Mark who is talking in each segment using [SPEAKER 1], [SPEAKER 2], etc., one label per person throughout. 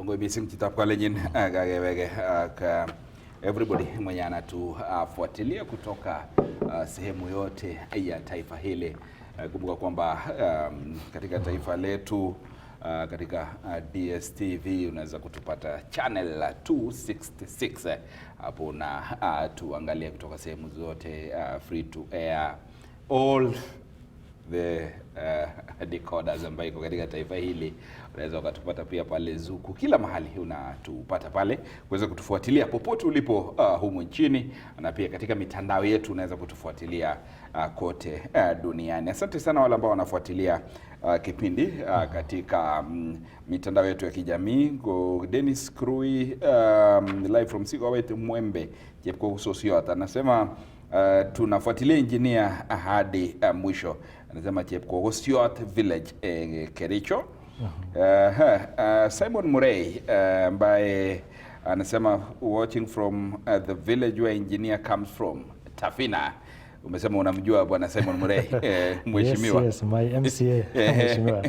[SPEAKER 1] Kongoi mising chitab kalenjin kagewege ak everybody mwenye anatufuatilia kutoka sehemu yote ya taifa hili. Kumbuka kwamba katika taifa letu katika DSTV unaweza kutupata channel 266 hapo, na tuangalia kutoka sehemu zote, free to air, all the decoders ambayo iko katika taifa hili. Unaweza ukatupata pia pale Zuku, kila mahali unatupata pale, kuweza kutufuatilia popote ulipo humu nchini, na pia katika mitandao yetu unaweza kutufuatilia kote duniani. Asante sana wale ambao wanafuatilia kipindi katika mitandao yetu ya kijamii. Go Dennis Krui live from Sigowet Mwembe Jepko Usosiota anasema tunafuatilia engineer hadi mwisho. Anasema Jepko Usosiot Village Kericho. Simon Murray ambaye anasema watching from the village where engineer comes from, Tafina. Umesema unamjua bwana Simon Murray, mheshimiwa?
[SPEAKER 2] Yes, my MCA, mheshimiwa.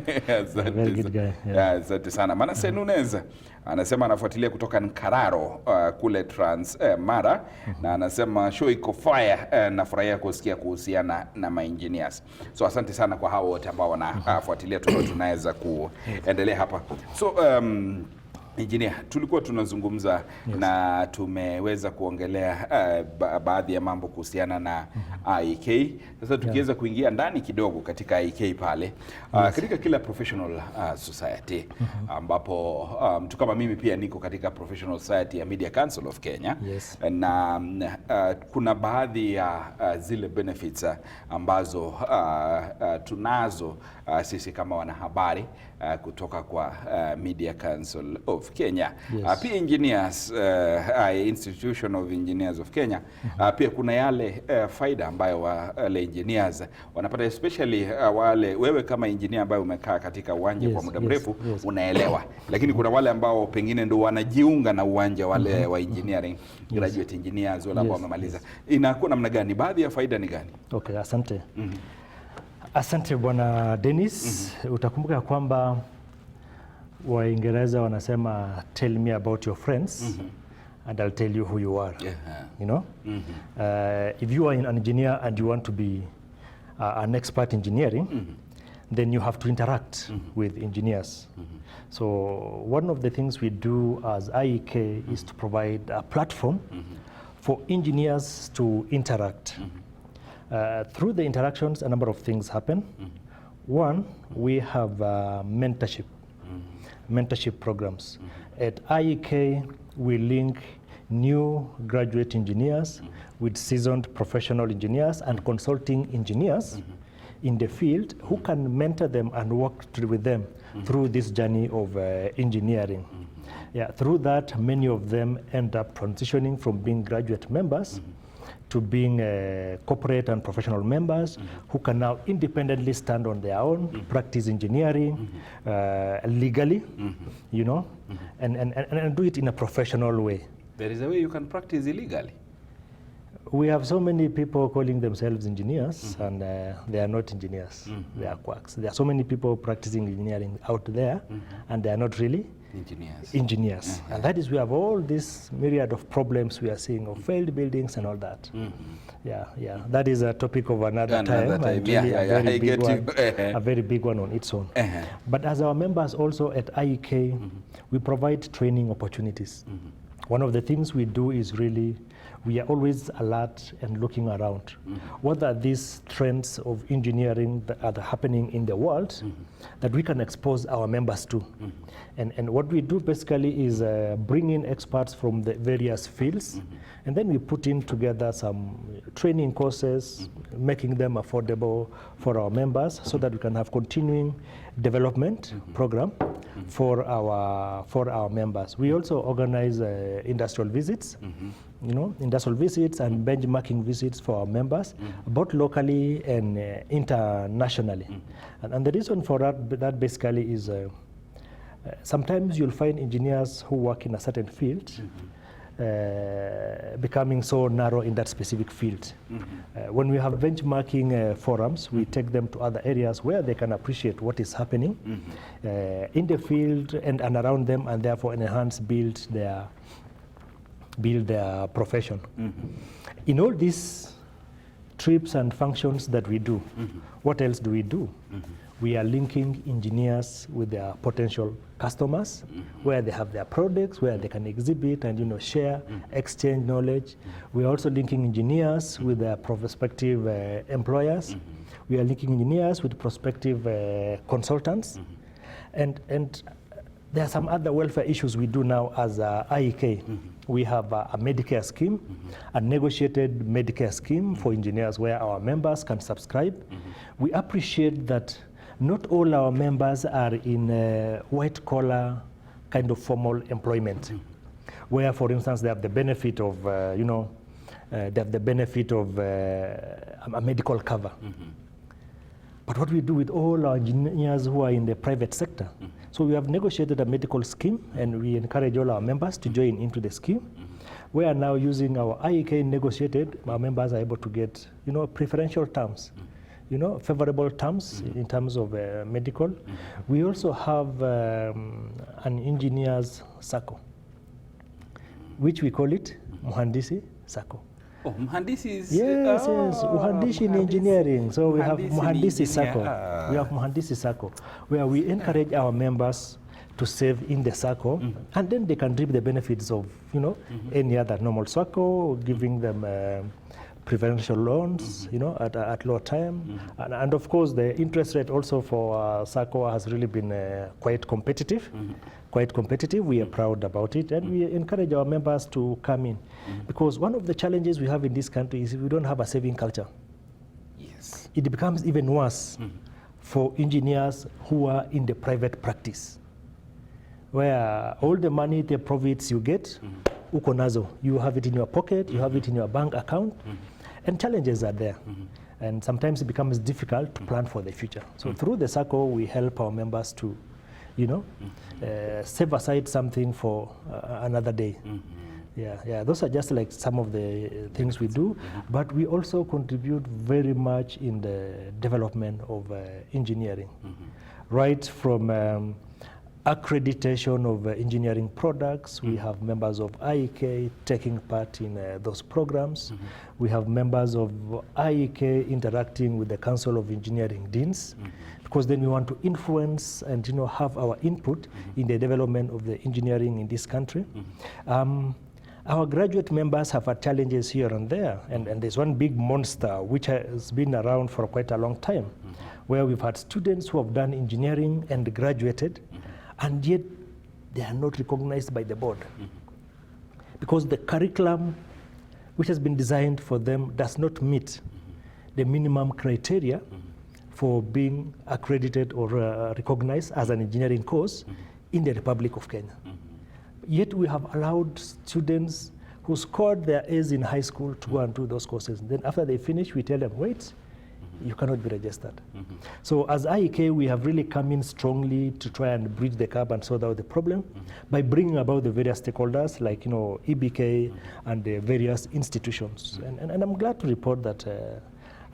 [SPEAKER 2] Very good guy.
[SPEAKER 1] Yeah. Asante sana. Manase Nunez anasema anafuatilia kutoka Nkararo kule Trans Mara, na anasema show iko fire, nafurahia kusikia kuhusiana na ma-engineers. So asante sana kwa hao wote ambao wanafuatilia, tunaweza kuendelea hapa. So engineer, tulikuwa tunazungumza na tumeweza kuongelea baadhi ya mambo kuhusiana na IEK. Sasa tukiweza kuingia ndani kidogo katika IEK pale, katika kila professional society ambapo mtu kama mimi pia niko katika professional society ya Media Council of Kenya, na kuna baadhi ya zile benefits ambazo tunazo sisi kama wanahabari kutoka kwa Media Council of Kenya. Pia engineers, Institution of Engineers of Kenya, pia kuna yale faida ambayo wale engineers wanapata, especially wale wewe kama engineer ambaye umekaa katika uwanja kwa muda mrefu, unaelewa. Lakini kuna wale ambao pengine ndio wanajiunga na uwanja wale wa engineering, graduate engineers wale ambao wamemaliza. Inakuwa namna gani? Baadhi ya faida ni gani?
[SPEAKER 2] Okay, asante. Asante bwana Dennis. Utakumbuka kwamba Waingereza wanasema tell me about your friends and I'll tell you who you are. You know, if you are an engineer and you want to be an expert in engineering, then you have to interact with engineers. So one of the things we do as IEK is to provide a platform for engineers to interact. Through the interactions, a number of things happen. One, we have mentorship programs. At IEK, we link new graduate engineers with seasoned professional engineers and consulting engineers in the field who can mentor them and work with them through this journey of engineering. Through that, many of them end up transitioning from being graduate members to being corporate and professional members who can now independently stand on their own, practice engineering legally, you know, and do it in a professional way.
[SPEAKER 1] There is a way you can practice illegally.
[SPEAKER 2] We have so many people calling themselves engineers and they are not engineers. They are quacks. There are so many people practicing engineering out there and they are not really engineers. And that is, we have all this myriad of problems we are seeing of failed buildings and all that. That is a topic of another time. A very big one on its own. But as our members also at IEK, we provide training opportunities. One of the things we do is really, we are always alert and looking around. What are these trends of engineering that are happening in the world that we can expose our members to? And what we do basically is bring in experts from the various fields, and then we put in together some training courses, making them affordable for our members so that we can have continuing development program for our members. We also organize industrial visits, you know, industrial visits and benchmarking visits for our members, both locally and internationally. And the reason for that basically is sometimes you'll find engineers who work in a certain field becoming so narrow in that specific field. When we have benchmarking forums, we take them to other areas where they can appreciate what is happening in the field and around them, and therefore enhance, build their profession. In all these trips and functions that we do, what else do we do? We are linking engineers with their potential customers, where they have their products, where they can exhibit and share, exchange knowledge. We are also linking engineers with their prospective employers. We are linking engineers with prospective consultants, and there are some other welfare issues we do now as IEK. We have a Medicare scheme, a negotiated Medicare scheme for engineers where our members can subscribe. We appreciate that not all our members are in white collar kind of formal employment, where, for instance, they have the benefit of, they have the benefit of a medical cover. But what we do with all our engineers who are in the private sector, so we have negotiated a medical scheme, and we encourage all our members to join into the scheme. We are now using our IEK negotiated, our members are able to get, preferential terms, favorable terms in terms of medical. We also have an engineers circle, which we call it Muhandisi Circle.
[SPEAKER 1] Oh, Muhandisi is...
[SPEAKER 2] Yes, Muhandisi in engineering. So we have Muhandisi Circle. We have Muhandisi Circle, where we encourage our members to save in the circle, and then they can reap the benefits of, any other normal circle, giving them preferential loans, at low time. And of course, the interest rate also for circle has really been quite competitive. We are proud about it, and we encourage our members to come in, because one of the challenges we have in this country is we don't have a saving culture.
[SPEAKER 1] Yes.
[SPEAKER 2] It becomes even worse for engineers who are in the private practice, where all the money, the profits you get, uko nazo, you have it in your pocket, you have it in your bank account, and challenges are there. And sometimes it becomes difficult to plan for the future. So through the circle, we help our members to save aside something for another day. Yeah, those are just like some of the things we do, but we also contribute very much in the development of engineering, right from accreditation of engineering products. We have members of IEK taking part in those programs. We have members of IEK interacting with the Council of Engineering Deans, because then we want to influence and have our input in the development of the engineering in this country. Our graduate members have had challenges here and there, and there's one big monster which has been around for quite a long time, where we've had students who have done engineering and graduated, and yet they are not recognized by the board, because the curriculum which has been designed for them does not meet the minimum criteria for being accredited or recognized as an engineering course in the Republic of Kenya. Yet we have allowed students who scored their A's in high school to go and do those courses. Then after they finish, we tell them, wait, you cannot be registered. So as IEK, we have really come in strongly to try and bridge the gap and sort out the problem by bringing about the various stakeholders like EBK and the various institutions. And I'm glad to report that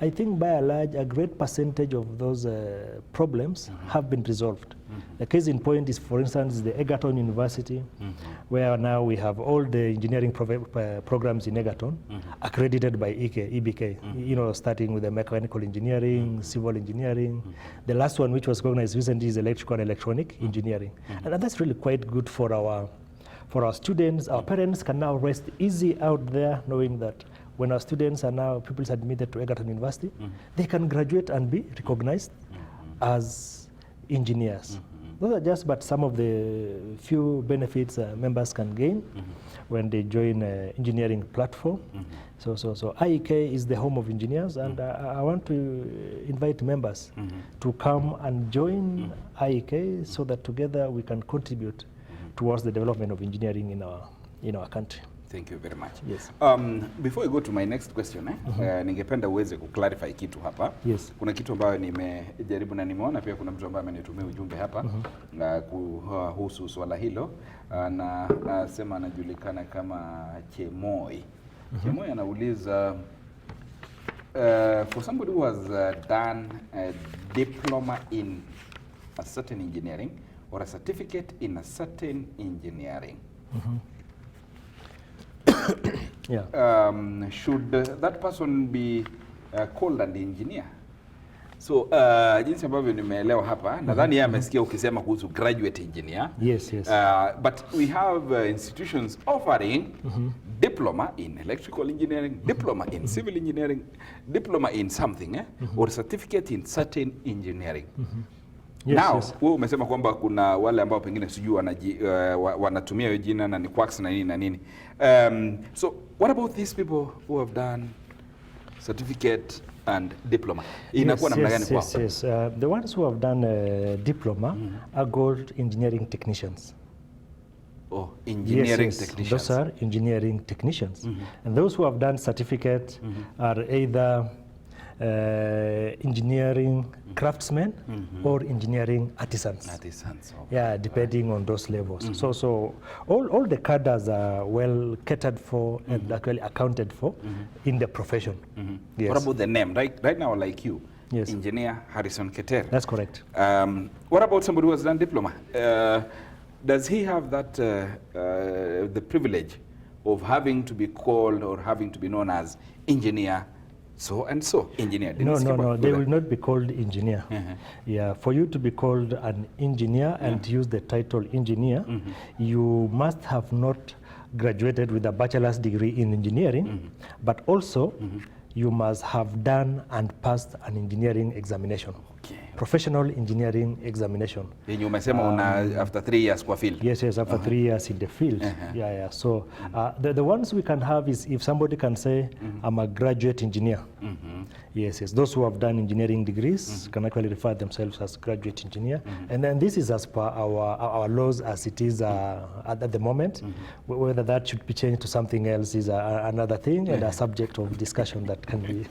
[SPEAKER 2] I think by and large, a great percentage of those problems have been resolved. The case in point is, for instance, the Egerton University, where now we have all the engineering programs in Egerton accredited by EBK, starting with the mechanical engineering, civil engineering. The last one, which was recognized recently, is electrical and electronic engineering. And that's really quite good for our students. Our parents can now rest easy out there knowing that when our students are now pupils admitted to Egerton University, they can graduate and be recognized as engineers. Those are just but some of the few benefits members can gain when they join engineering platform. So IEK is the home of engineers, and I want to invite members to come and join IEK so that together we can contribute towards the development of engineering in our country.
[SPEAKER 1] Thank you very much.
[SPEAKER 2] Yes.
[SPEAKER 1] Before I go to my next question, ningependa uweze kuclarify kitu hapa.
[SPEAKER 2] Yes.
[SPEAKER 1] Kuna kitu ambayo nimejaribu na nimeona pia kuna mtu ambaye amenitumia ujumbe hapa kuhusu swala hilo, na sema anajulikana kama Chemoi. Chemoi anauliza for somebody who has done a diploma in a certain engineering or a certificate in a certain engineering,
[SPEAKER 2] Yeah.
[SPEAKER 1] Should that person be called an engineer? So jinsi ambavyo nimeelewa hapa, nadhani yeye amesikia ukisema kuhusu graduate engineer.
[SPEAKER 2] Yes, yes.
[SPEAKER 1] But we have institutions offering diploma in electrical engineering, diploma in civil engineering, diploma in something, or certificate in certain engineering.
[SPEAKER 2] Yes,
[SPEAKER 1] Now,
[SPEAKER 2] yes.
[SPEAKER 1] wewe umesema kwamba kuna wale ambao pengine sijui wanatumia hiyo jina na ni quacks na nini na nini. So what about these people who have done certificate and diploma? Inakuwa namna gani kwao?
[SPEAKER 2] Yes. The ones who have done diploma are called engineering technicians.
[SPEAKER 1] Oh, engineering
[SPEAKER 2] Yes,
[SPEAKER 1] technicians.
[SPEAKER 2] those are engineering technicians. And those who have done certificate are either engineering craftsmen or engineering artisans.
[SPEAKER 1] Artisans. Oh.
[SPEAKER 2] Yeah, depending on those levels. So all the cadres are well catered for and actually accounted for in the profession. Yes.
[SPEAKER 1] What about the name? Right now, like you,
[SPEAKER 2] Yes.
[SPEAKER 1] Engineer Harison Keter.
[SPEAKER 2] That's correct.
[SPEAKER 1] What about somebody who has done diploma? Does he have that the privilege of having to be called or having to be known as engineer so and so engineer?
[SPEAKER 2] No. They will not be called engineer. Yeah, for you to be called an engineer and use the title engineer, you must have not graduated with a bachelor's degree in engineering, but also you must have done and passed an engineering examination.
[SPEAKER 1] Okay.
[SPEAKER 2] Professional engineering examination.
[SPEAKER 1] Yenye umesema una after 3 years kwa field.
[SPEAKER 2] Yes, after 3 years in the field. Yeah. So the ones we can have is if somebody can say, I'm a graduate engineer. Yes. Those who have done engineering degrees can actually refer themselves as graduate engineer. And then this is as per our laws as it is at the moment. Whether that should be changed to something else is another thing and a subject of discussion that can be.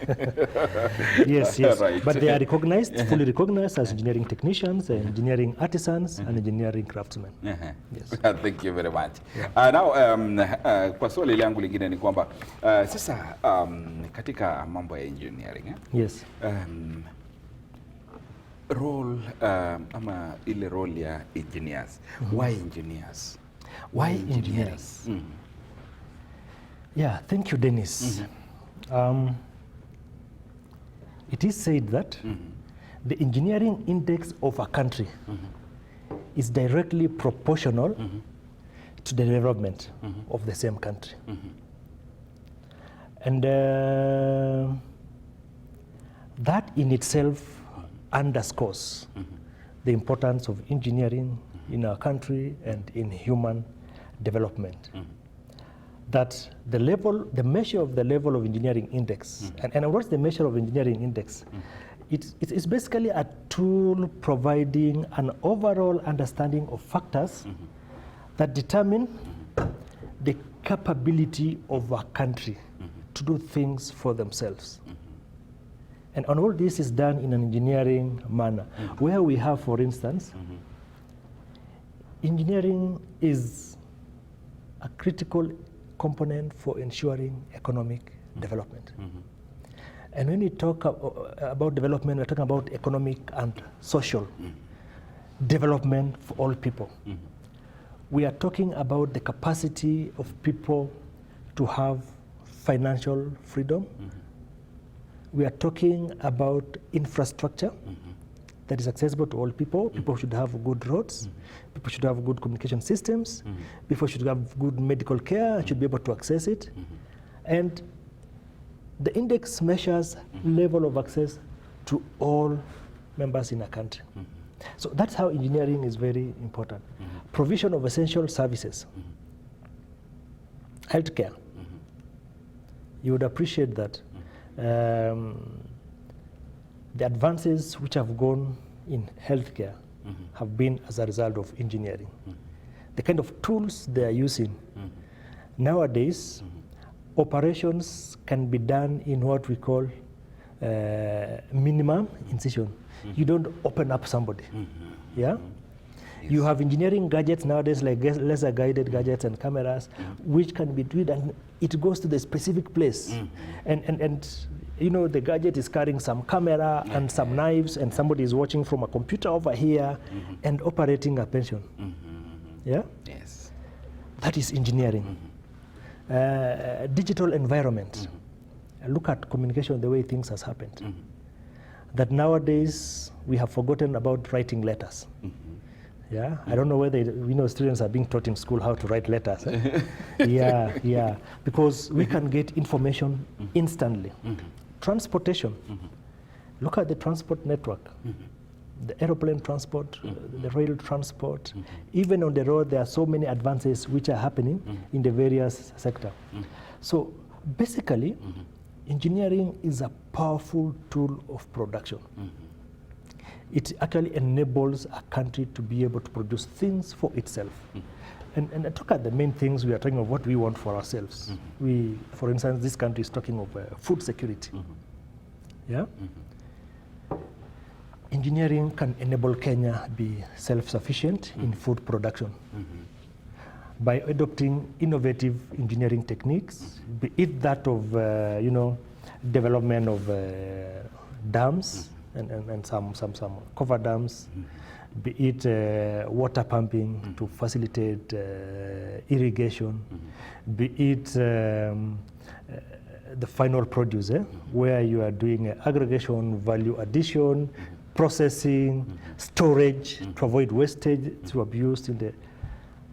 [SPEAKER 2] Yes.
[SPEAKER 1] Right.
[SPEAKER 2] But they are recognized, fully recognized as engineering technicians, engineering artisans, and engineering craftsmen. Yes.
[SPEAKER 1] Thank you very much. Now, kwa swali langu lingine ni kwamba sasa katika mambo ya engineering
[SPEAKER 2] Yes.
[SPEAKER 1] Role ama ile role ya engineers. Why engineers?
[SPEAKER 2] Why engineers? Yeah, thank you, Dennis. It is said that the engineering index of a country is directly proportional to the development of the same country. And that in itself underscores the importance of engineering in our country and in human development. That the measure of the level of engineering index, and what's the measure of engineering index? It's basically a tool providing an overall understanding of factors that determine the capability of a country to do things for themselves. And all this is done in an engineering manner, where we have, for instance, engineering is a critical component for ensuring economic development. And when we talk about development, we're talking about economic and social development for all people. We are talking about the capacity of people to have financial freedom. We are talking about infrastructure that is accessible to all people. People should have good roads. People should have good communication systems. People should have good medical care and should be able to access it. And the index measures level of access to all members in a country. So that's how engineering is very important. Provision of essential services. Healthcare. You would appreciate that the advances which have gone in healthcare have been as a result of engineering. The kind of tools they are using Nowadays, operations can be done in what we call minimum incision. You don't open up somebody. Yeah?
[SPEAKER 1] Yes.
[SPEAKER 2] You have engineering gadgets nowadays, like laser guided gadgets and cameras, which can be treated, and it goes to the specific place. And you know, the gadget is carrying some camera and some knives, and somebody is watching from a computer over here and operating a pension. Yeah?
[SPEAKER 1] Yes.
[SPEAKER 2] That is engineering. Digital environment. Look at communication, the way things has happened. That nowadays we have forgotten about writing letters. Yeah, I don't know whether students are being taught in school how to write letters. Yeah, because we can get information instantly. Transportation. Look at the transport network. The aeroplane transport, the rail transport. Even on the road, there are so many advances which are happening in the various sectors. So basically, engineering is a powerful tool of production. It actually enables a country to be able to produce things for itself. And look at the main things we are talking of what we want for ourselves. We, for instance, this country is talking of food security. Yeah? Engineering can enable Kenya be self-sufficient in food production by adopting innovative engineering techniques, be it that of development of dams and some cover dams, be it water pumping to facilitate irrigation, be it the final produce, where you are doing aggregation, value addition, processing, storage to avoid wastage through abuse in the.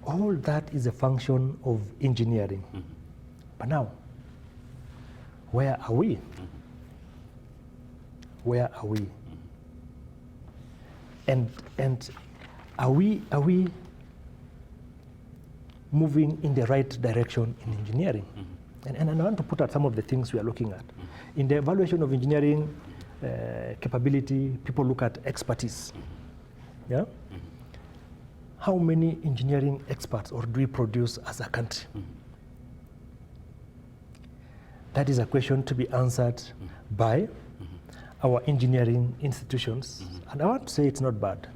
[SPEAKER 2] All that is a function of engineering. But now, where are we? Where are we? And are we moving in the right direction in engineering? And I want to put out some of the things we are looking at. In the evaluation of engineering capability, people look at expertise. Yeah? How many engineering experts or do we produce as a country? That is a question to be answered by our engineering institutions. And I want to say it's not bad,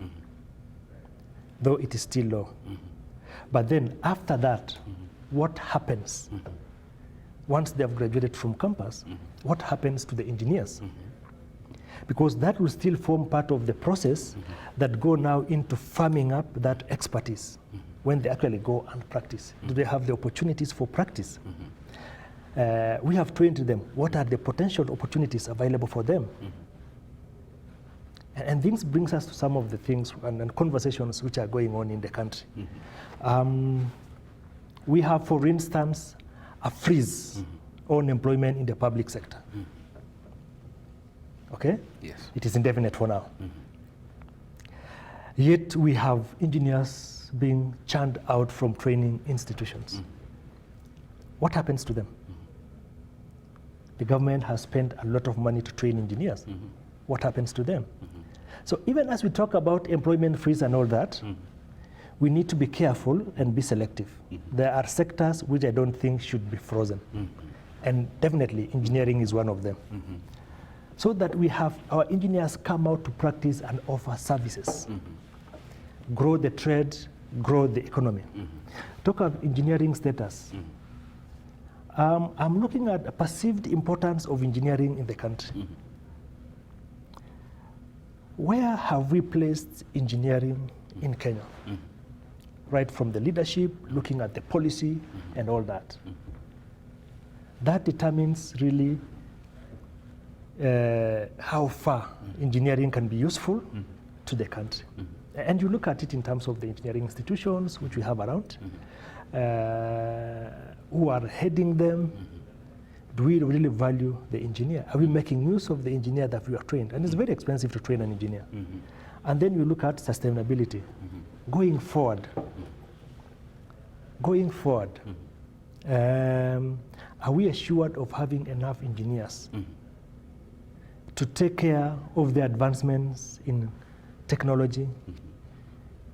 [SPEAKER 2] though it is still low. But then after that, what happens? Once they have graduated from campus, what happens to the engineers? Because that will still form part of the process that go now into farming up that expertise when they actually go and practice. Do they have the opportunities for practice? We have trained them. What are the potential opportunities available for them? And this brings us to some of the things and conversations which are going on in the country. We have, for instance, a freeze on employment in the public sector. Okay?
[SPEAKER 1] Yes.
[SPEAKER 2] It is indefinite for now. Yet we have engineers being churned out from training institutions. What happens to them? The government has spent a lot of money to train engineers. What happens to them? So even as we talk about employment freeze and all that, we need to be careful and be selective. There are sectors which I don't think should be frozen. And definitely engineering is one of them. So that we have our engineers come out to practice and offer services. Grow the trade, grow the economy. Talk of engineering status. I'm looking at the perceived importance of engineering in the country. Where have we placed engineering in Kenya? Right from the leadership, looking at the policy and all that. That determines really how far engineering can be useful to the country. And you look at it in terms of the engineering institutions which we have around, who are heading them. Do we really value the engineer? Are we making use of the engineer that we are trained? And it's very expensive to train an engineer. And then you look at sustainability. Going forward, are we assured of having enough engineers to take care of the advancements in technology,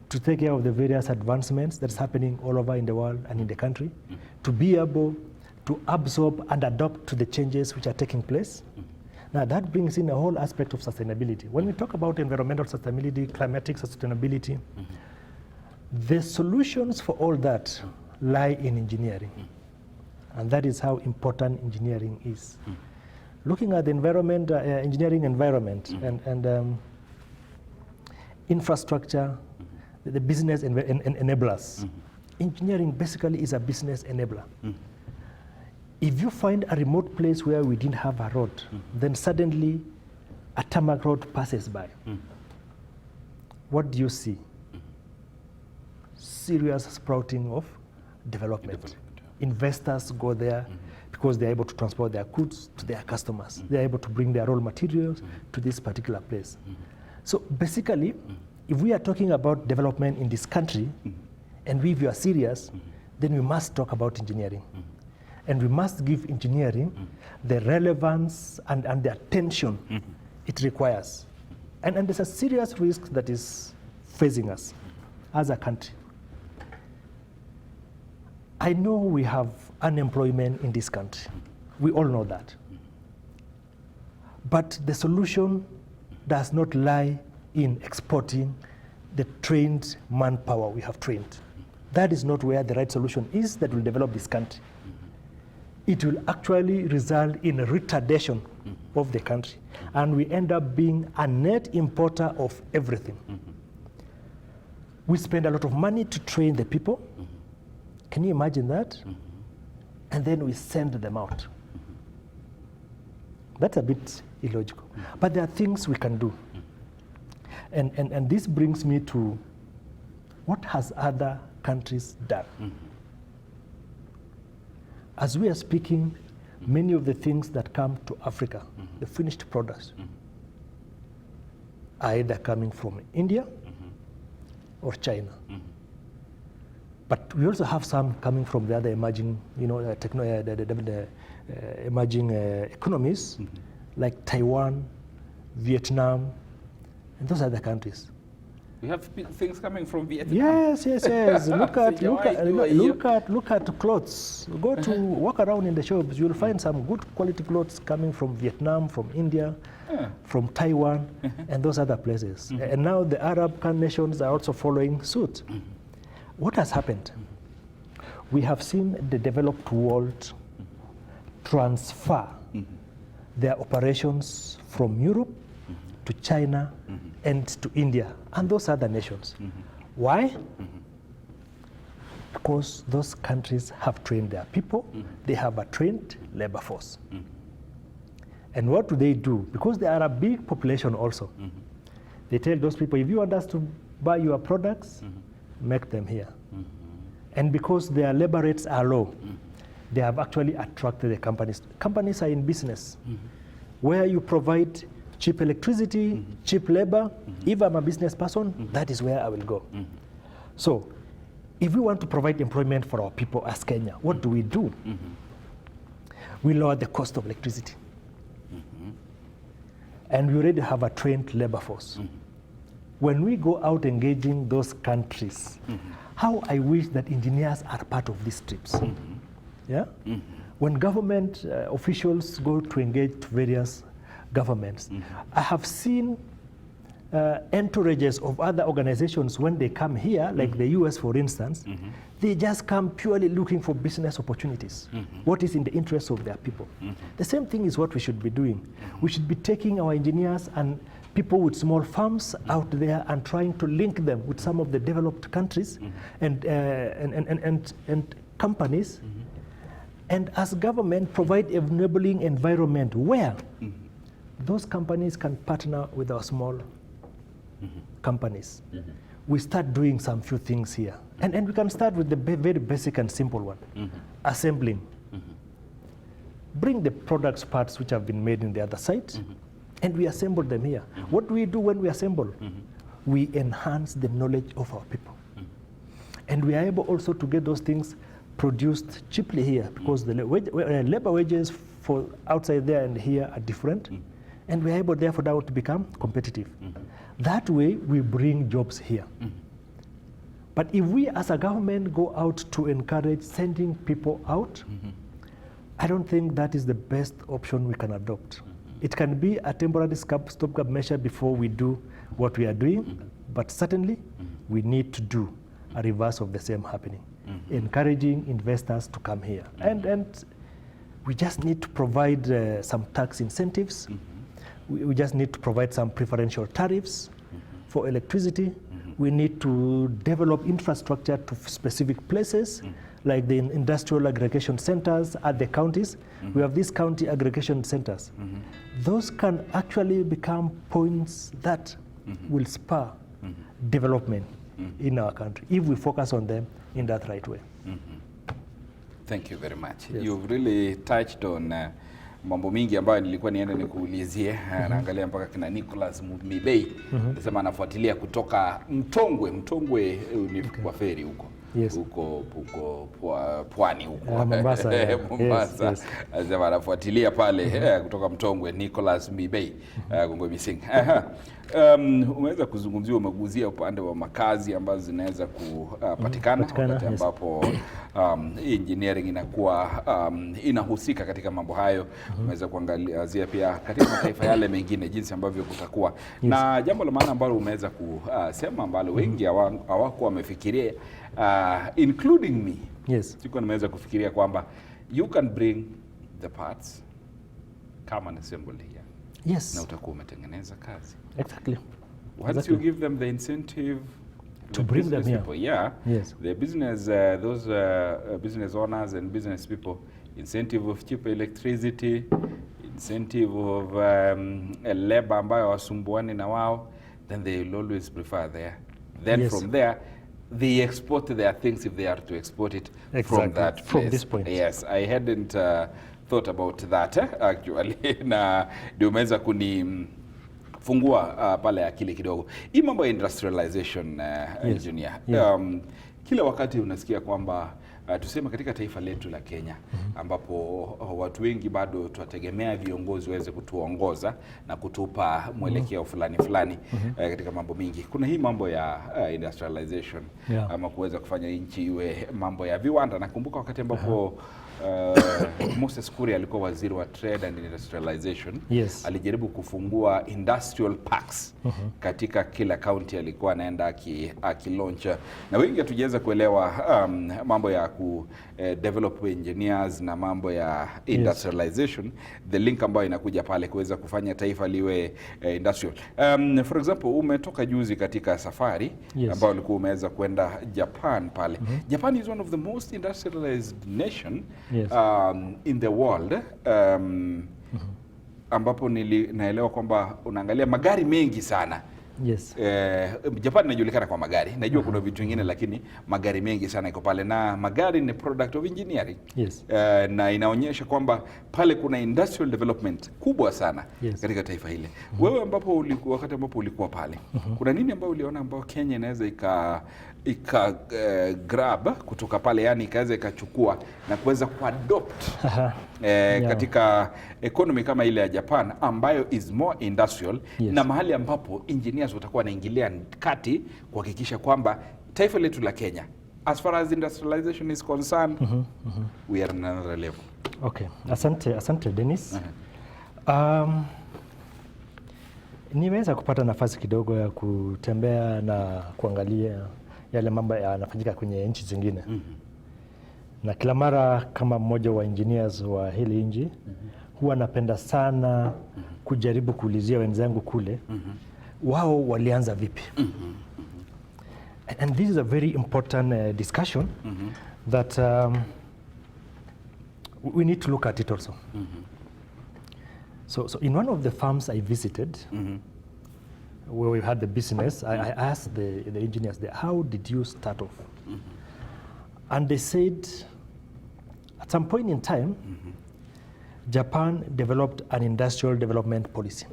[SPEAKER 2] to take care of the various advancements that's happening all over in the world and in the country, to be able to absorb and adapt to the changes which are taking place. Now that brings in a whole aspect of sustainability. When we talk about environmental sustainability, climatic sustainability, the solutions for all that lie in engineering. And that is how important engineering is. Looking at the environment, engineering environment and infrastructure, the business enablers. Engineering basically is a business enabler. If you find a remote place where we didn't have a road, then suddenly a tarmac road passes by. What do you see? Serious sprouting of development. Investors go there because they're able to transport their goods to their customers. They're able to bring their raw materials to this particular place. So basically, if we are talking about development in this country, and if you are serious, then we must talk about engineering. And we must give engineering the relevance and the attention it requires. And there's a serious risk that is facing us as a country. I know we have unemployment in this country. We all know that. But the solution does not lie in exporting the trained manpower we have trained. That is not where the right solution is that will develop this country. It will actually result in a retardation of the country. And we end up being a net importer of everything. We spend a lot of money to train the people. Can you imagine that? And then we send them out. That's a bit illogical. But there are things we can do. And this brings me to what has other countries done? As we are speaking, many of the things that come to Africa, the finished products, are either coming from India or China. But we also have some coming from the other emerging, emerging economies, like Taiwan, Vietnam, and those other countries.
[SPEAKER 1] We have things coming from Vietnam.
[SPEAKER 2] Yes. Look at clothes. Go to walk around in the shops. You'll find some good quality clothes coming from Vietnam, from India, from Taiwan, and those other places. And now the Arab nations are also following suit. What has happened? We have seen the developed world transfer their operations from Europe to China and to India and those other nations. Why? Because those countries have trained their people. They have a trained labor force. And what do? Because they are a big population also. They tell those people, if you want us to buy your products, make them here. And because their labor rates are low, they have actually attracted the companies. Companies are in business where you provide cheap electricity, cheap labor. If I'm a business person, that is where I will go. So if we want to provide employment for our people as Kenya, what do? We lower the cost of electricity. And we already have a trained labor force. When we go out engaging those countries, how I wish that engineers are part of these trips. Yeah? When government officials go to engage various governments, I have seen entourages of other organizations when they come here, like the US for instance, they just come purely looking for business opportunities. What is in the interest of their people? The same thing is what we should be doing. We should be taking our engineers and people with small farms out there and trying to link them with some of the developed countries and companies, and as government provide an enabling environment where those companies can partner with our small companies. We start doing some few things here. And we can start with the very basic and simple one, assembling. Bring the products parts which have been made in the other side, and we assemble them here. What do we do when we assemble? We enhance the knowledge of our people. And we are able also to get those things produced cheaply here, because the labor wages for outside there and here are different. And we are able therefore now to become competitive. That way we bring jobs here. But if we as a government go out to encourage sending people out, I don't think that is the best option we can adopt. It can be a temporary stopgap measure before we do what we are doing, but certainly we need to do a reverse of the same happening, encouraging investors to come here. And we just need to provide some tax incentives. We just need to provide some preferential tariffs for electricity. We need to develop infrastructure to specific places, like the industrial aggregation centers at the counties. We have these county aggregation centers. Those can actually become points that will spur development in our country if we focus on them in that right way.
[SPEAKER 1] Thank you very much.
[SPEAKER 2] Yes.
[SPEAKER 1] You've really touched on mambo mingi ambayo nilikuwa niende nikuulizie. Naangalia mpaka kina Nicholas Mibei anasema anafuatilia kutoka Mtongwe ni kwa feri huko.
[SPEAKER 2] Yes.
[SPEAKER 1] Huko pwani huko.
[SPEAKER 2] Mombasa.
[SPEAKER 1] Mombasa.
[SPEAKER 2] Yes.
[SPEAKER 1] Anasema anafuatilia pale kutoka Mtongwe, Nicholas Mibei Gongwe Mising. Umeweza kuzungumzia, umeguzia upande wa makazi ambazo zinaweza kupatikana wakati ambapo engineering inakuwa inahusika katika mambo hayo. Umeweza kuangazia pia katika mataifa yale mengine jinsi ambavyo kutakuwa na jambo la maana ambalo umeweza kusema ambalo wengi hawako wamefikiria, including me.
[SPEAKER 2] Yes.
[SPEAKER 1] Siko nimeweza kufikiria kwamba you can bring the parts, come and assemble here.
[SPEAKER 2] Yes.
[SPEAKER 1] Na utakuwa umetengeneza kazi.
[SPEAKER 2] Exactly.
[SPEAKER 1] Once you give them the incentive
[SPEAKER 2] to bring them here.
[SPEAKER 1] People, yeah.
[SPEAKER 2] Yes.
[SPEAKER 1] The business, those business owners and business people, incentive of cheap electricity, incentive of labor ambayo wasumbuani na wao, then they will always prefer there. Then
[SPEAKER 2] Yes.
[SPEAKER 1] from there, they export their things if they are to export it from that place.
[SPEAKER 2] From this point.
[SPEAKER 1] Yes, I hadn't thought about that actually. Na ndio umeweza kunifungua pale akili kidogo. Hii mambo ya industrialization engineer.
[SPEAKER 2] Yeah.
[SPEAKER 1] Kila wakati unasikia kwamba tuseme katika taifa letu la Kenya ambapo watu wengi bado tuwategemea viongozi waweze kutuongoza na kutupa mwelekeo fulani katika mambo mingi. Kuna hii mambo ya industrialization ama kuweza kufanya nchi iwe mambo ya viwanda. Nakumbuka wakati ambapo Moses Kuria alikuwa waziri wa trade and industrialization.
[SPEAKER 2] Yes.
[SPEAKER 1] Alijaribu kufungua industrial parks katika kila county alikuwa anaenda akilaunch, na wengi hatujaweza kuelewa mambo ya develop engineers na mambo ya industrialization, the link ambayo inakuja pale kuweza kufanya taifa liwe industrial. For example, umetoka juzi katika safari ambayo ulikuwa umeweza kwenda Japan pale. Japan is one of the most industrialized nation in the world. Ambapo naelewa kwamba unaangalia magari mengi sana.
[SPEAKER 2] Yes.
[SPEAKER 1] Japan inajulikana kwa magari. Najua kuna vitu vingine lakini magari mengi sana iko pale, na magari ni product of engineering.
[SPEAKER 2] Yes.
[SPEAKER 1] Na inaonyesha kwamba pale kuna industrial development kubwa sana katika taifa hile. Wewe ambapo wakati ambapo ulikuwa pale, kuna nini ambao uliona ambao Kenya inaweza grab kutoka pale, yani ikaweza ikachukua na kuweza kuadopt katika economy kama ile ya Japan ambayo is more industrial, na mahali ambapo engineers watakuwa wanaingilia kati kuhakikisha kwamba taifa letu la Kenya, as far as industrialization is concerned, we are on another level.
[SPEAKER 2] Okay, asante Dennis. Nimeweza kupata nafasi kidogo ya kutembea na kuangalia yale mambo yanafanyika kwenye nchi zingine. Na kila mara kama mmoja wa engineers wa hili nchi, huwa napenda sana kujaribu kuulizia wenzangu kule, wao walianza vipi? And this is a very important discussion that we need to look at it also. So in one of the farms I visited, where we had the business, I asked the engineers there, how did you start off? And they said, at some point in time, Japan developed an industrial development policy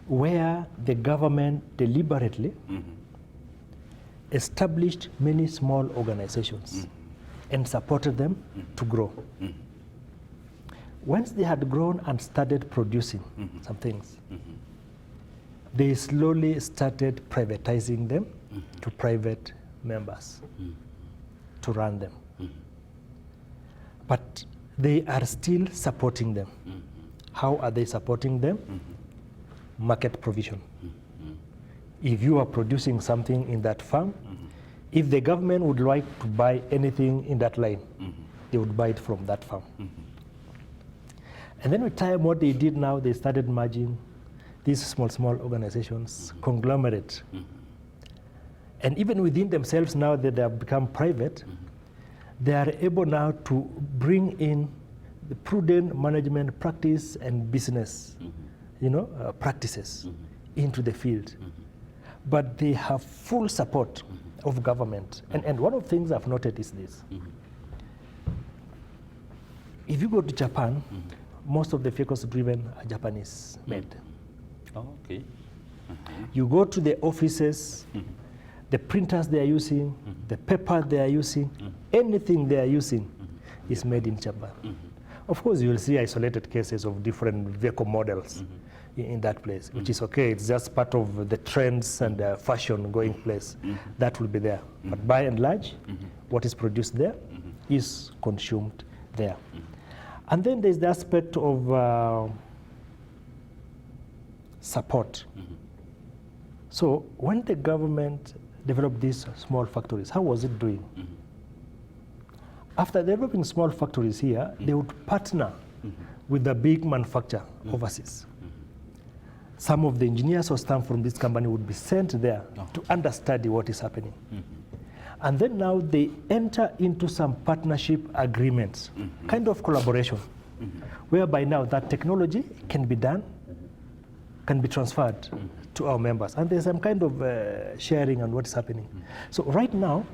[SPEAKER 2] where the government deliberately established many small organizations and supported them to grow. Once they had grown and started producing some things, they slowly started privatizing them to private members to run them. But they are still supporting them. How are they supporting them? Market provision. If you are producing something in that farm, if the government would like to buy anything in that line, they would buy it from that farm. And then with time, what they did now, they started merging these small organizations, conglomerate. And even within themselves now that they have become private, they are able now to bring in the prudent management practice and business practices into the field. But they have full support of government. And one of the things I've noted is this. If you go to Japan, most of the vehicles driven are Japanese made.
[SPEAKER 1] Oh, okay.
[SPEAKER 2] You go to the offices, the printers they are using, the paper they are using, anything they are using is made in Japan. Of course, you will see isolated cases of different vehicle models in that place, which is okay. It's just part of the trends and fashion going place. That will be there. But by and large, what is produced there is consumed there. And then there's the aspect of support. So when the government developed these small factories, how was it doing? After developing small factories here, they would partner with the big manufacturer overseas. Some of the engineers or staff from this company would be sent there to understudy what is happening. And then now they enter into some partnership agreements, kind of collaboration, whereby now that technology can be done, can be transferred to our members. And there's some kind of sharing on what is happening. So right now,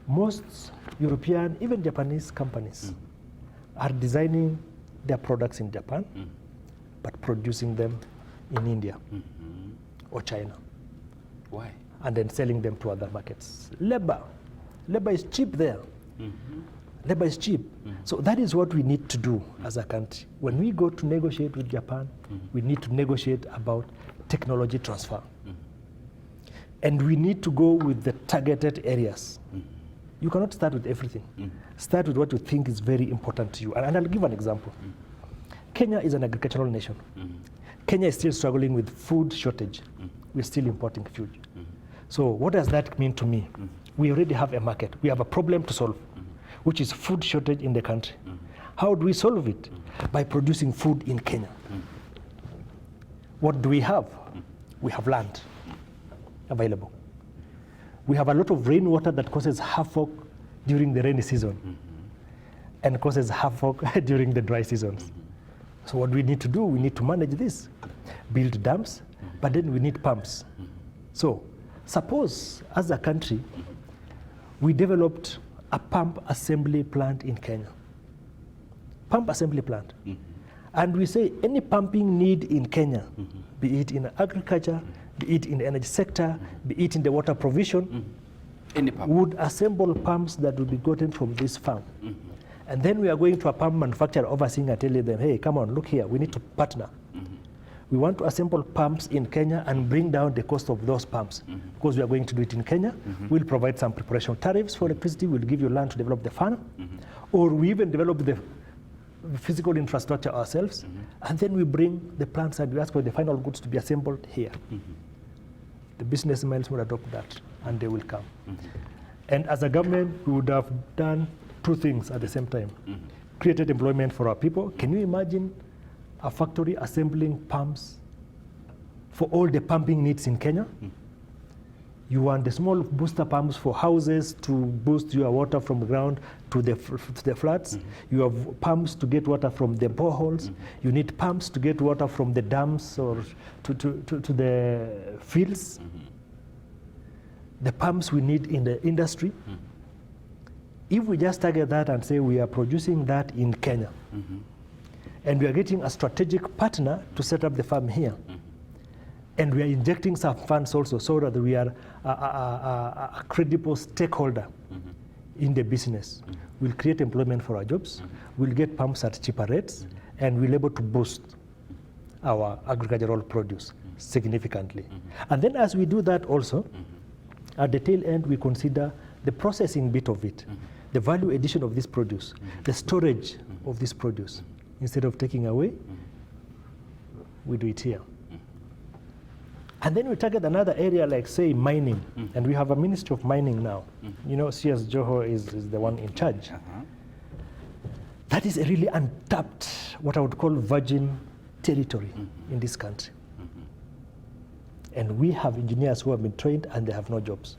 [SPEAKER 2] most European, even Japanese companies are designing their products in Japan, but producing them in India or China.
[SPEAKER 1] Why?
[SPEAKER 2] And then selling them to other markets. Labor is cheap there. Labor is cheap. So that is what we need to do as a country. When we go to negotiate with Japan, we need to negotiate about technology transfer. And we need to go with the targeted areas. You cannot start with everything. Start with what you think is very important to you. And I'll give an example. Kenya is an agricultural nation. Kenya is still struggling with food shortage. We're still importing food. So what does that mean to me? We already have a market. We have a problem to solve, which is food shortage in the country. How do we solve it? By producing food in Kenya. What do we have? We have land available. We have a lot of rainwater that causes havoc during the rainy season and causes havoc during the dry seasons. So what we need to do, we need to manage this. Build dams, but then we need pumps. So suppose as a country, we developed a pump assembly plant in Kenya. Pump assembly plant. And we say any pumping need in Kenya, be it in agriculture, be it in the energy sector, be it in the water provision,
[SPEAKER 1] Any pump.
[SPEAKER 2] would assemble pumps that will be gotten from this farm. And then we are going to a pump manufacturer overseeing and telling them, hey, come on, look here, we need to partner. We want to assemble pumps in Kenya and bring down the cost of those pumps. Because we are going to do it in Kenya, we'll provide some preparation tariffs for electricity, we'll give you land to develop the farm, or we even develop the physical infrastructure ourselves, and then we bring the plants and we ask for the final goods to be assembled here. The businessmen will adopt that, and they will come. And as a government, we would have done two things at the same time. Created employment for our people. Can you imagine a factory assembling pumps for all the pumping needs in Kenya? You want the small booster pumps for houses to boost your water from the ground to the floods. You have pumps to get water from the boreholes. You need pumps to get water from the dams or to the fields. The pumps we need in the industry. If we just target that and say we are producing that in Kenya, and we are getting a strategic partner to set up the farm here, and we are injecting some funds also so that we are a credible stakeholder in the business. We'll create employment for our jobs, we'll get pumps at cheaper rates, and we'll be able to boost our agricultural produce significantly. And then as we do that also, At the tail end, we consider the processing bit of it, the value addition of this produce, the storage of this produce. Instead of taking away, we do it here. And then we target another area like, say, mining. And we have a Ministry of Mining now. You know, CS Joho is the one in charge. That is a really untapped, what I would call virgin territory in this country. And we have engineers who have been trained and they have no jobs.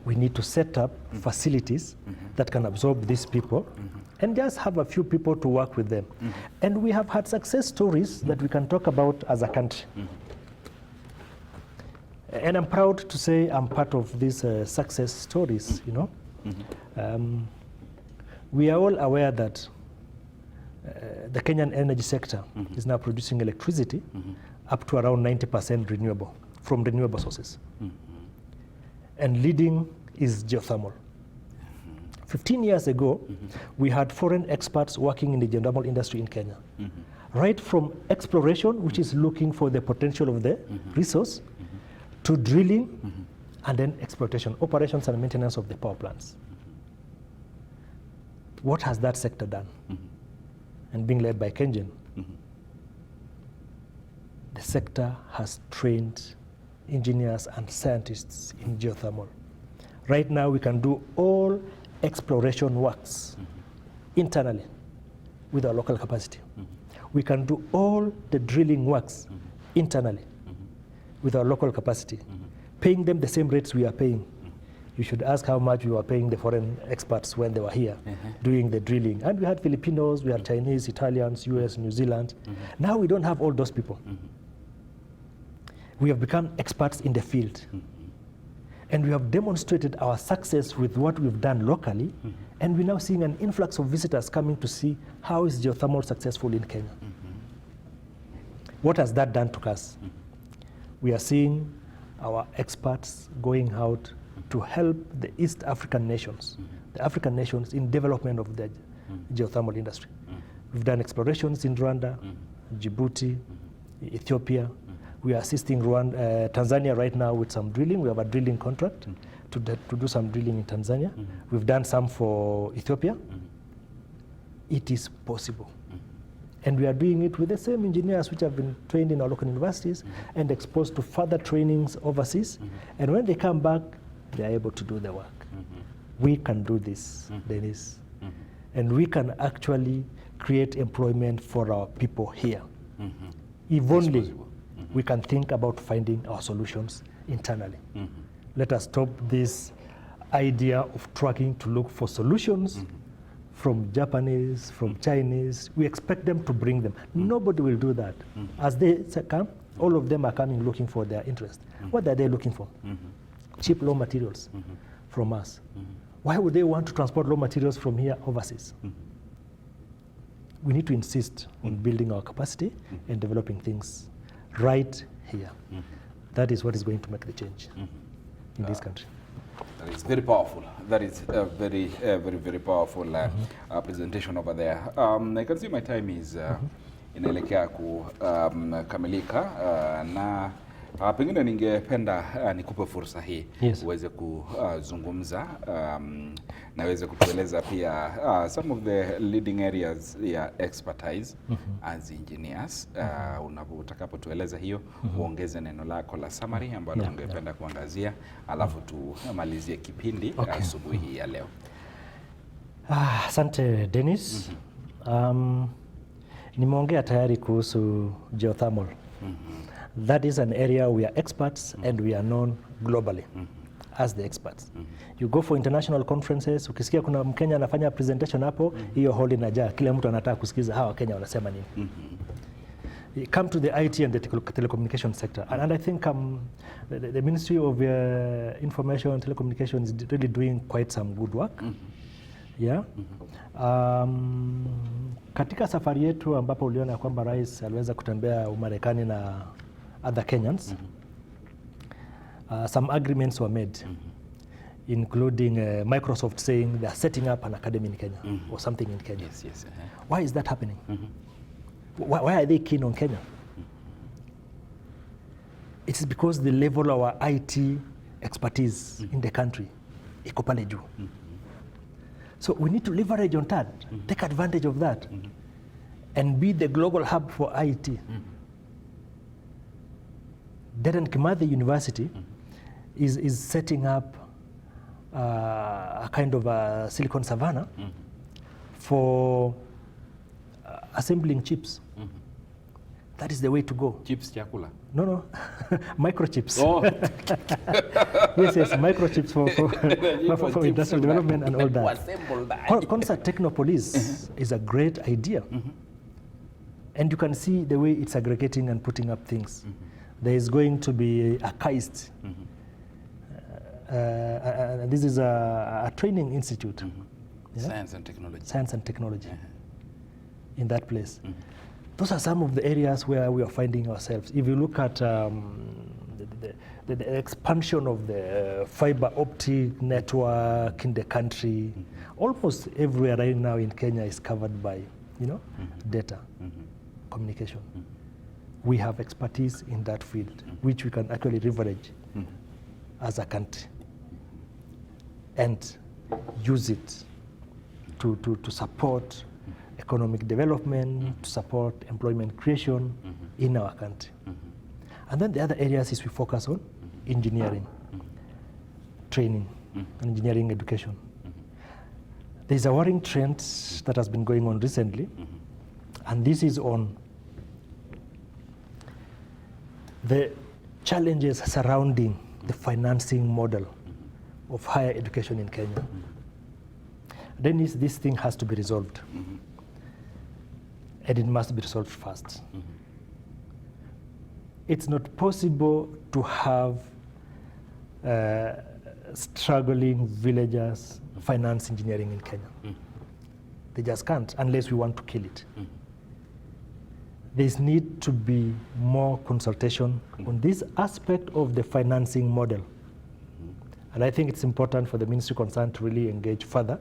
[SPEAKER 2] We need to set up facilities that can absorb these people and just have a few people to work with them. And we have had success stories that we can talk about as a country. And I'm proud to say I'm part of these success stories, you know. We are all aware that the Kenyan energy sector is now producing electricity up to around 90% renewable, from renewable sources. And leading is geothermal. 15 years ago, we had foreign experts working in the geothermal industry in Kenya. Right from exploration, which is looking for the potential of the resource, to drilling, and then exploitation, operations and maintenance of the power plants. What has that sector done? And being led by Kenyan, the sector has trained engineers and scientists in geothermal. Right now, we can do all exploration works internally with our local capacity. We can do all the drilling works internally with our local capacity, paying them the same rates we are paying. You should ask how much we were paying the foreign experts when they were here doing the drilling. And we had Filipinos, we had Chinese, Italians, US, New Zealand. Now we don't have all those people. We have become experts in the field. And we have demonstrated our success with what we've done locally. And we're now seeing an influx of visitors coming to see how is geothermal successful in Kenya. What has that done to us? We are seeing our experts going out to help the East African nations, the African nations in development of the geothermal industry. We've done explorations in Rwanda, Djibouti, Ethiopia. We are assisting Tanzania right now with some drilling. We have a drilling contract to do some drilling in Tanzania. We've done some for Ethiopia. It is possible. And we are doing it with the same engineers which have been trained in our local universities and exposed to further trainings overseas. And when they come back, they are able to do the work. We can do this, Dennis. And we can actually create employment for our people here. If only we can think about finding our solutions internally. Let us stop this idea of trying to look for solutions from Japanese, from Chinese. We expect them to bring them. Nobody will do that. As they come, all of them are coming looking for their interest. What are they looking for? Cheap raw materials from us. Why would they want to transport raw materials from here overseas? We need to insist on building our capacity and developing things right here. That is what is going to make the change in this country.
[SPEAKER 1] That is very powerful. That is a very, very powerful presentation over there. I can see my time is inaelekea kukamilika na pengine ningependa nikupe fursa hii uweze kuzungumza na uweze kutueleza pia some of the leading areas ya expertise as engineers. Utakapotueleza hiyo uongeze neno lako la summary ambalo ungependa kuangazia, alafu tumalizie kipindi asubuhi ya leo.
[SPEAKER 2] Asante Dennis. Nimeongea tayari kuhusu geothermal. That is an area we are experts and we are known globally as the experts. You go for international conferences, ukisikia kuna Mkenya anafanya presentation hapo, hiyo hall inajaa, kila mtu anataka kusikiza hawa Kenya wanasema nini. Come to the IT and the telecommunication sector. And I think the Ministry of Information and Telecommunication is really doing quite some good work. Katika safari yetu ambapo uliona kwamba rais aliweza kutembea Umarekani na other Kenyans, some agreements were made, including Microsoft saying they are setting up an academy in Kenya or something in Kenya.
[SPEAKER 1] Yes.
[SPEAKER 2] Why is that happening? Why are they keen on Kenya? it is because the level of our IT expertise in the country iko pale juu. So we need to leverage on that, take advantage of that, and be the global hub for IT. Dedan Kimathi University is setting up a kind of a Silicon Savannah for assembling chips. That is the way to go.
[SPEAKER 1] Chips chakula?
[SPEAKER 2] No, microchips.
[SPEAKER 1] Oh.
[SPEAKER 2] yes, microchips for industrial development and all that. Concert Technopolis is a great idea. And you can see the way it's aggregating and putting up things. There is going to be a KAIST. And this is a training institute. Yeah?
[SPEAKER 1] Science and technology.
[SPEAKER 2] Science and technology in that place. Those are some of the areas where we are finding ourselves. If you look at the expansion of the fiber optic network in the country, almost everywhere right now in Kenya is covered by, data, communication. We have expertise in that field, which we can actually leverage as a country and use it to support economic development, to support employment creation in our country. And then the other areas is we focus on engineering, training, and engineering education. There's a worrying trend that has been going on recently, and this is on the challenges surrounding the financing model of higher education in Kenya. Then this thing has to be resolved. And it must be resolved fast. It's not possible to have struggling villagers finance engineering in Kenya. They just can't unless we want to kill it. There need to be more consultation on this aspect of the financing model. And I think it's important for the ministry concerned to really engage further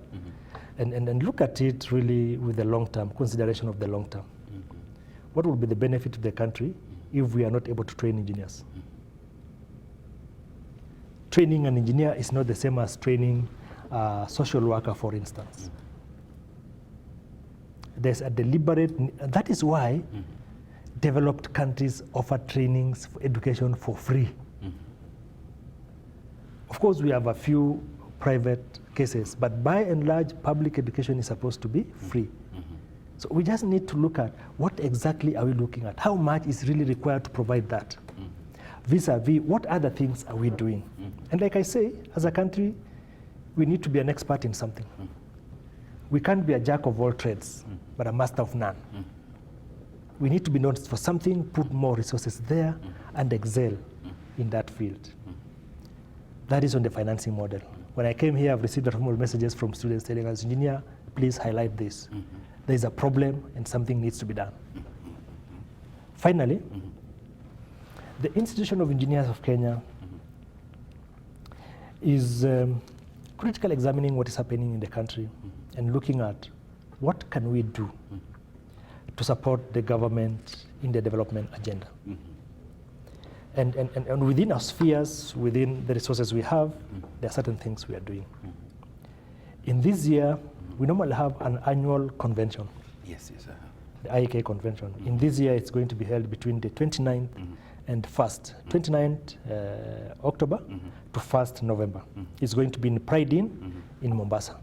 [SPEAKER 2] and look at it really with the long-term, consideration of the long-term. What will be the benefit to the country if we are not able to train engineers? Training an engineer is not the same as training a social worker, for instance. There's a deliberate, that is why developed countries offer trainings for education for free. Of course, we have a few private cases, but by and large, public education is supposed to be free. So we just need to look at what exactly are we looking at? How much is really required to provide that? Vis-a-vis, what other things are we doing? And like I say, as a country, we need to be an expert in something. We can't be a jack of all trades, but a master of none. We need to be known for something, put more resources there, and excel in that field. That is on the financing model. When I came here, I've received formal messages from students telling us, engineer, please highlight this. There's a problem and something needs to be done. Finally, the Institution of Engineers of Kenya is critically examining what is happening in the country and looking at what can we do to support the government in the development agenda. And within our spheres, within the resources we have, there are certain things we are doing. In this year, we normally have an annual convention.
[SPEAKER 1] Yes.
[SPEAKER 2] The IEK convention. In this year, it's going to be held between the 29th and 1st. 29th October to 1st November. It's going to be in Pride in Mombasa.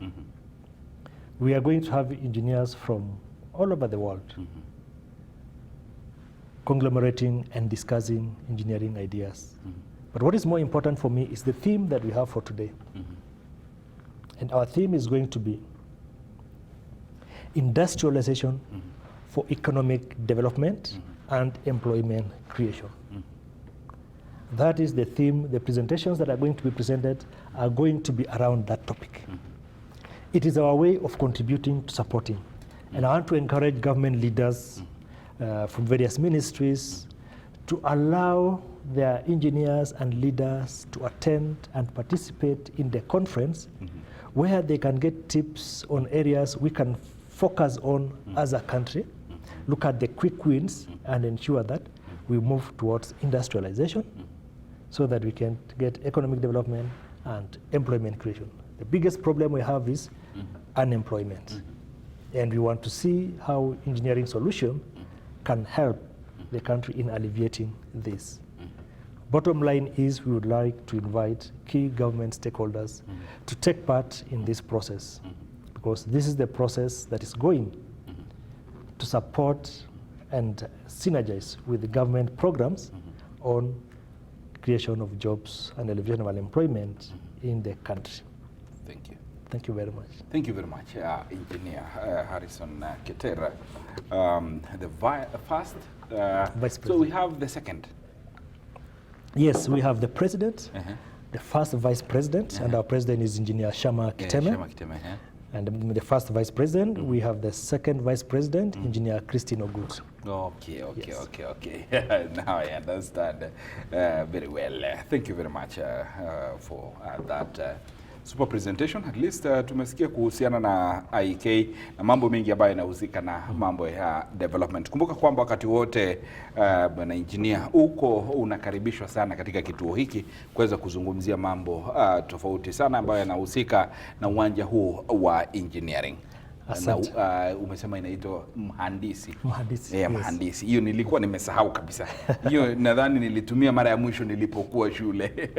[SPEAKER 2] We are going to have engineers from all over the world conglomerating and discussing engineering ideas. But what is more important for me is the theme that we have for today. And our theme is going to be industrialization for economic development and employment creation. That is the theme. The presentations that are going to be presented are going to be around that topic. It is our way of contributing to supporting. And I want to encourage government leaders from various ministries to allow their engineers and leaders to attend and participate in the conference where they can get tips on areas we can focus on as a country, look at the quick wins and ensure that we move towards industrialization so that we can get economic development and employment creation. The biggest problem we have is unemployment. And we want to see how engineering solution can help the country in alleviating this. Bottom line is we would like to invite key government stakeholders to take part in this process, because this is the process that is going to support and synergize with the government programs on creation of jobs and alleviation of unemployment in the country.
[SPEAKER 1] Thank you.
[SPEAKER 2] Thank you very much.
[SPEAKER 1] Thank you very much, Engineer Harison Keter. The first,
[SPEAKER 2] Vice President.
[SPEAKER 1] so we have the second.
[SPEAKER 2] Yes, we have the president, the first vice president, and our president is Engineer Shama Kiteme. And the first vice president, we have the second vice president, Engineer Christine Ogut.
[SPEAKER 1] Okay.
[SPEAKER 2] Yes.
[SPEAKER 1] Okay. Now I understand very well. Thank you very much for that super presentation. At least tumesikia kuhusiana na IEK na mambo mengi ambayo yanahusika na mambo ya development. Kumbuka kwamba wakati wote bwana engineer uko unakaribishwa sana katika kituo hiki kuweza kuzungumzia mambo tofauti sana ambayo yanahusika na uwanja huu wa engineering. Na, umesema inaitwa mhandisi.
[SPEAKER 2] Yes.
[SPEAKER 1] Mhandisi. Hiyo nilikuwa nimesahau kabisa. Hiyo nadhani nilitumia mara ya mwisho nilipokuwa shule.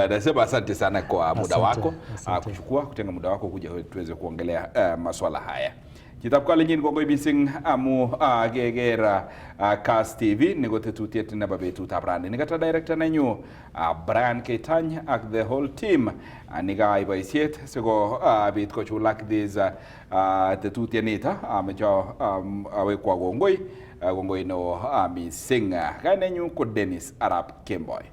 [SPEAKER 1] Nasema asante sana kwa muda wako. Kuchukua kutenga muda wako kuja tuweze kuongelea masuala haya. Kitabka lingine kwa ibising amu gegera Cast TV nigote tutiet na babetu tabrani nigata director nanyu Brian Ketany ak the whole team niga ibaisiet sego bit ko chulak this the tutienita amejo awe kwa gongoi no mi singa kanenyu ko Dennis Arap Kemboy.